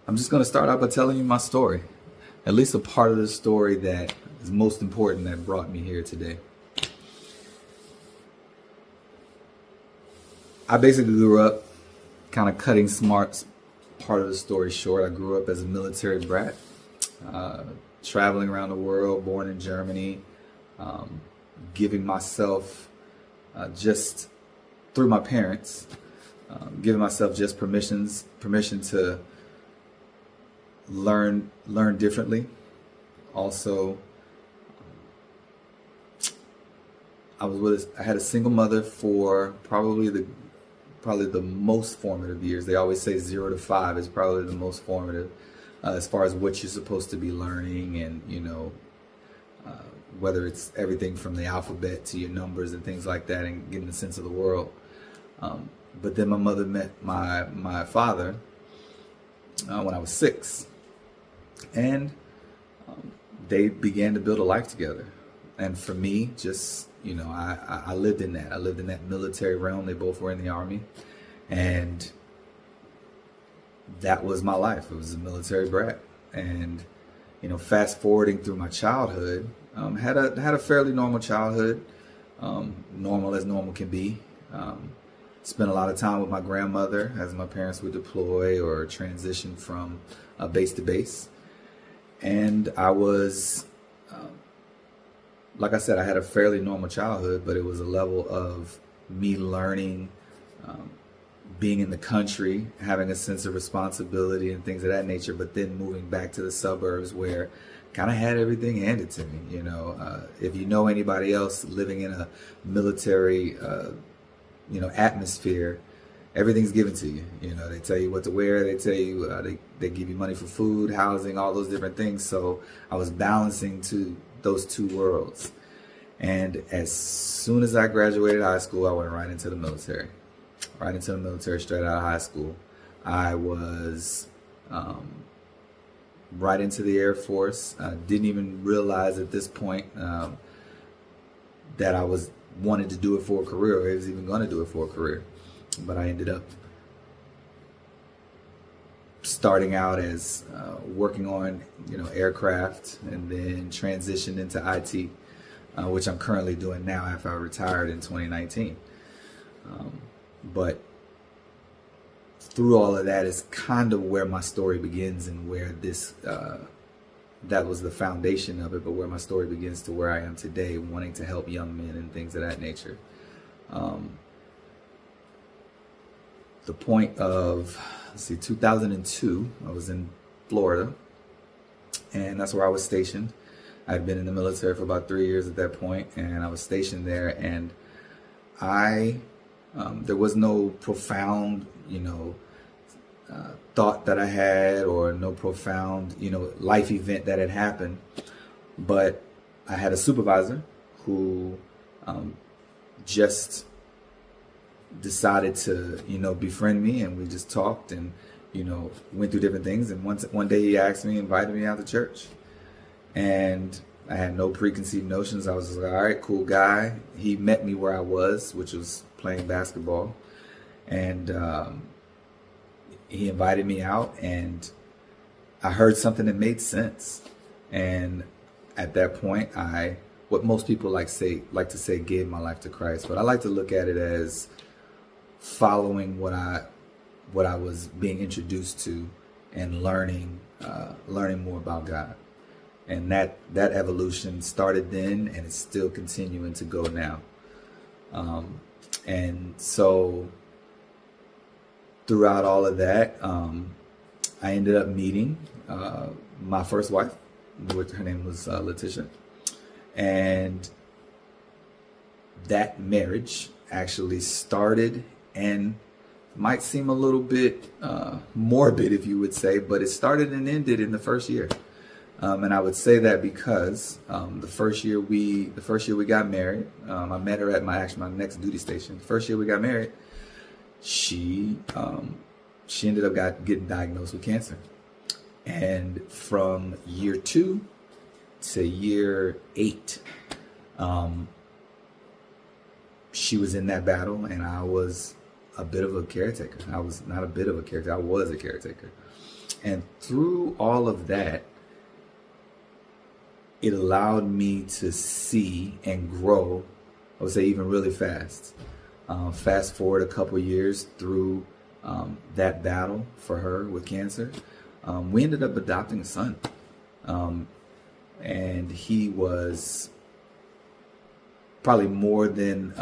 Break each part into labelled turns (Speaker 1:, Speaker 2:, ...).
Speaker 1: I'm just going to start out by telling you my story, at least a part of the story that is most important that brought me here today. I basically grew up kind of cutting smart part of the story short. I grew up as a military brat, traveling around the world, born in Germany, giving myself just through my parents, giving myself just permission to learn differently. Also, I had a single mother for probably the most formative years. They always say 0 to 5 is probably the most formative as far as what you're supposed to be learning, and whether it's everything from the alphabet to your numbers and things like that, and getting a sense of the world. But then my mother met my father when I was 6, and they began to build a life together. And for me, just I lived in that. I lived in that military realm. They both were in the Army, and that was my life. It was a military brat. And fast forwarding through my childhood, had a fairly normal childhood, normal as normal can be. Spent a lot of time with my grandmother as my parents would deploy or transition from base to base. And I was, like I said, I had a fairly normal childhood, but it was a level of me learning, being in the country, having a sense of responsibility and things of that nature, but then moving back to the suburbs where kind of had everything handed to me. If you know anybody else living in a military, atmosphere, everything's given to you. They tell you what to wear. They tell you, they give you money for food, housing, all those different things. So I was balancing those two worlds. And as soon as I graduated high school, I went right into the military. Right into the military, straight out of high school. I was right into the Air Force. I didn't even realize at this point that I wanted to do it for a career, or I was even going to do it for a career. But I ended up starting out as working on aircraft, and then transitioned into IT, which I'm currently doing now after I retired in 2019. But through all of that is kind of where my story begins, and where this that was the foundation of it, but where my story begins to where I am today, wanting to help young men and things of that nature. The point of, 2002, I was in Florida, and that's where I was stationed. I'd been in the military for about 3 years at that point, and I was stationed there, and there was no profound, thought that I had, or no profound, life event that had happened. But I had a supervisor who just decided to, befriend me, and we just talked and, went through different things. And one day he asked me, invited me out to church, and I had no preconceived notions. I was just like, all right, cool guy. He met me where I was, which was playing basketball, and he invited me out, and I heard something that made sense. And at that point, what most people like to say, gave my life to Christ. But I like to look at it as following what I was being introduced to, and learning more about God. And that evolution started then, and it's still continuing to go now. And so throughout all of that, I ended up meeting my first wife, which her name was Letitia. And that marriage actually started, and might seem a little bit morbid, if you would say, but it started and ended in the first year. And I would say that because the first year we got married, I met her at my next duty station. The first year we got married, she ended up getting diagnosed with cancer. And from year 2 to year 8, she was in that battle, and I was a bit of a caretaker. I was not a bit of a caretaker. I was a caretaker. And through all of that, it allowed me to see and grow, I would say even really fast. Fast forward a couple years through that battle for her with cancer, we ended up adopting a son. And he was probably more than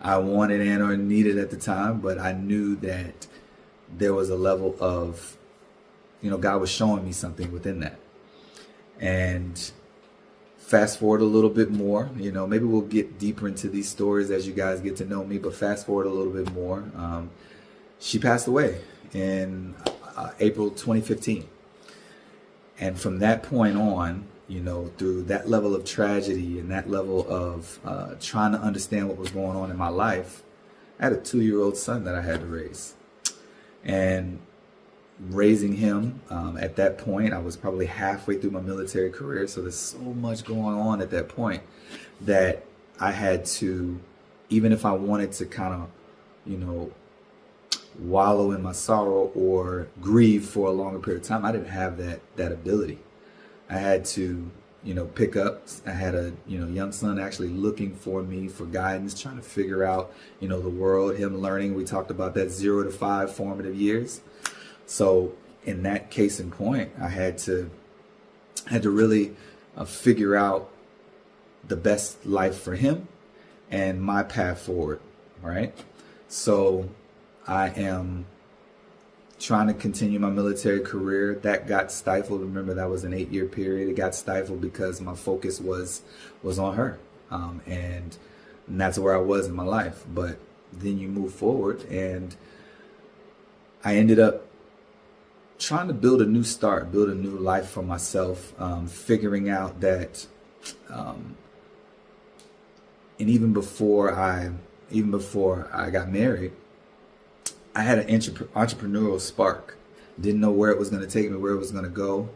Speaker 1: I wanted and or needed at the time, but I knew that there was a level of, God was showing me something within that. And fast forward a little bit more, maybe we'll get deeper into these stories as you guys get to know me, but fast forward a little bit more. She passed away in April 2015. And from that point on, through that level of tragedy and that level of trying to understand what was going on in my life, I had a 2-year-old son that I had to raise. And raising him, at that point, I was probably halfway through my military career. So there's so much going on at that point that I had to, even if I wanted to kind of, wallow in my sorrow or grieve for a longer period of time, I didn't have that ability. I had to, pick up. I had a, young son actually looking for me for guidance, trying to figure out, the world, him learning. We talked about that 0 to 5 formative years. So in that case in point, I had to really figure out the best life for him and my path forward. Right. So I am trying to continue my military career. That got stifled. Remember, that was an 8-year period. It got stifled because my focus was on her. And that's where I was in my life. But then you move forward, and I ended up trying to build a new start, build a new life for myself, figuring out that, and even before I got married, I had an entrepreneurial spark. Didn't know where it was going to take me, where it was going to go.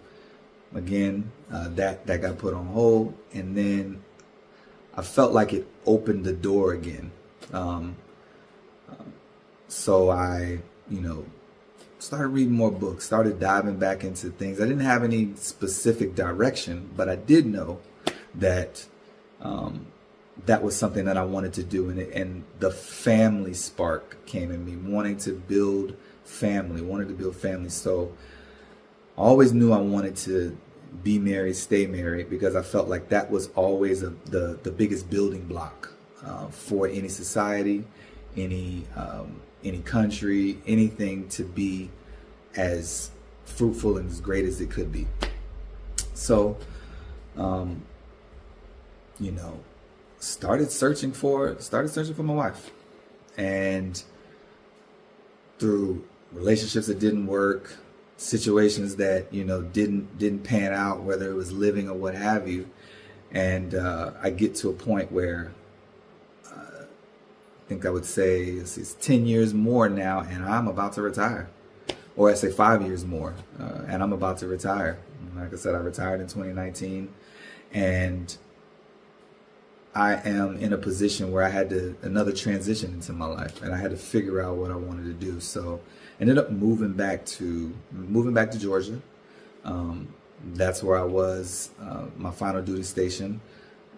Speaker 1: Again, that got put on hold, and then I felt like it opened the door again. So I, started reading more books, started diving back into things. I didn't have any specific direction, but I did know that that was something that I wanted to do. And the family spark came in me, wanting to build family. So I always knew I wanted to be married, stay married, because I felt like that was always the biggest building block for any society, any country, anything to be as fruitful and as great as it could be. So, started searching for my wife, and through relationships that didn't work, situations that didn't pan out, whether it was living or what have you, and I get to a point where I think I would say it's 10 years more now, and I'm about to retire, or I say 5 years more, and I'm about to retire. Like I said, I retired in 2019, and I am in a position where I had another transition into my life, and I had to figure out what I wanted to do. So I ended up moving back to Georgia. That's where I was, my final duty station.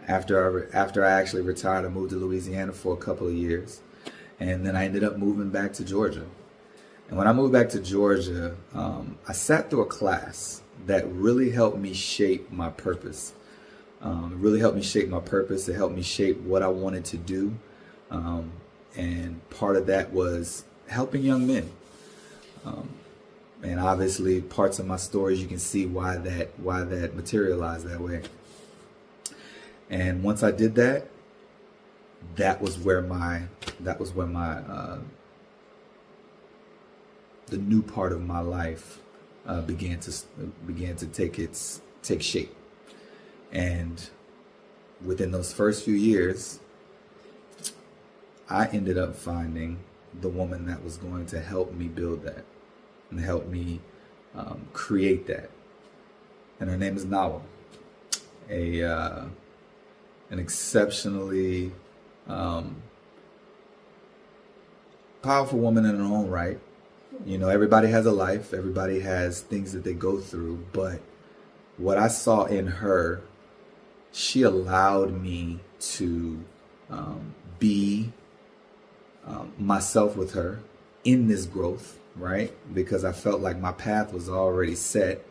Speaker 1: After I actually retired, I moved to Louisiana for a couple of years, and then I ended up moving back to Georgia. And when I moved back to Georgia, I sat through a class that really helped me shape my purpose. It really helped me shape my purpose. It helped me shape what I wanted to do. And part of that was helping young men. And obviously parts of my stories, you can see why that materialized that way. And once I did that, that was where my the new part of my life began to take shape. And within those first few years, I ended up finding the woman that was going to help me build that and help me create that. And her name is Nawa, an exceptionally powerful woman in her own right, You know, everybody has a life, everybody has things that they go through, but what I saw in her, she allowed me to be myself with her in this growth, right? Because I felt like my path was already set.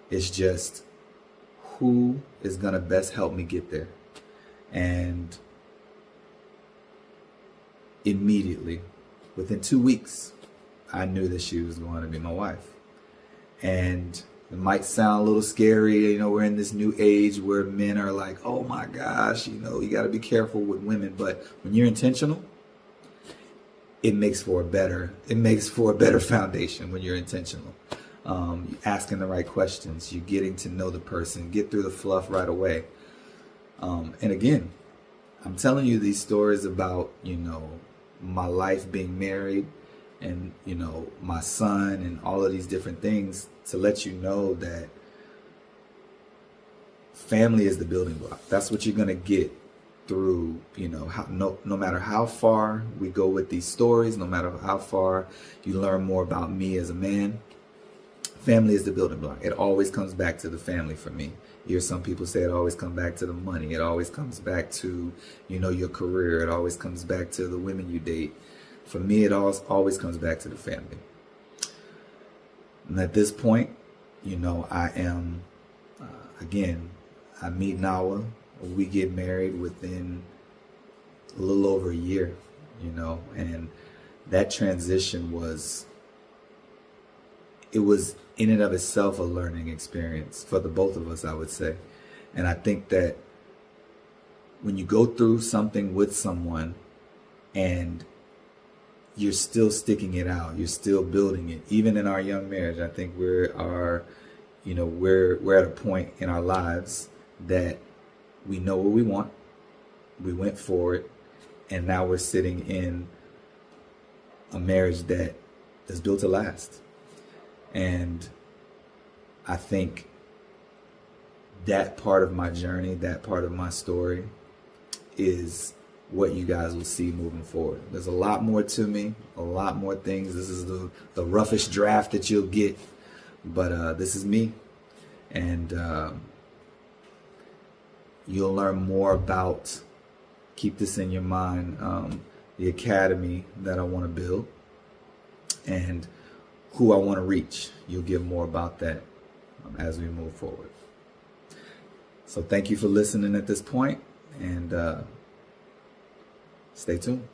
Speaker 1: It's just who is going to best help me get there. And immediately, within 2 weeks, I knew that she was going to be my wife. And it might sound a little scary. You know, we're in this new age where men are like, oh my gosh, you know, you got to be careful with women. But when you're intentional, it makes for a better foundation when you're intentional. Asking the right questions, you're getting to know the person, get through the fluff right away. And again, I'm telling you these stories about, you know, my life being married and, you know, my son and all of these different things to let you know that family is the building block. That's what you're going to get through, you know, no matter how far we go with these stories, no matter how far you learn more about me as a man, family is the building block. It always comes back to the family for me. You hear some people say it always comes back to the money. It always comes back to, you know, your career. It always comes back to the women you date. For me, it always comes back to the family. And at this point, you know, I am, again, I meet Nawa. We get married within a little over a year, you know, and that transition was in and of itself a learning experience for the both of us, I would say. And I think that when you go through something with someone and you're still sticking it out, you're still building it, even in our young marriage, I think we're at a point in our lives that we know what we want, we went for it, and now we're sitting in a marriage that is built to last. And I think that part of my journey, that part of my story is what you guys will see moving forward. There's a lot more to me, a lot more things. This is the roughest draft that you'll get, but this is me. And you'll learn more about, keep this in your mind, the academy that I want to build and who I want to reach. You'll get more about that as we move forward. So thank you for listening at this point, and stay tuned.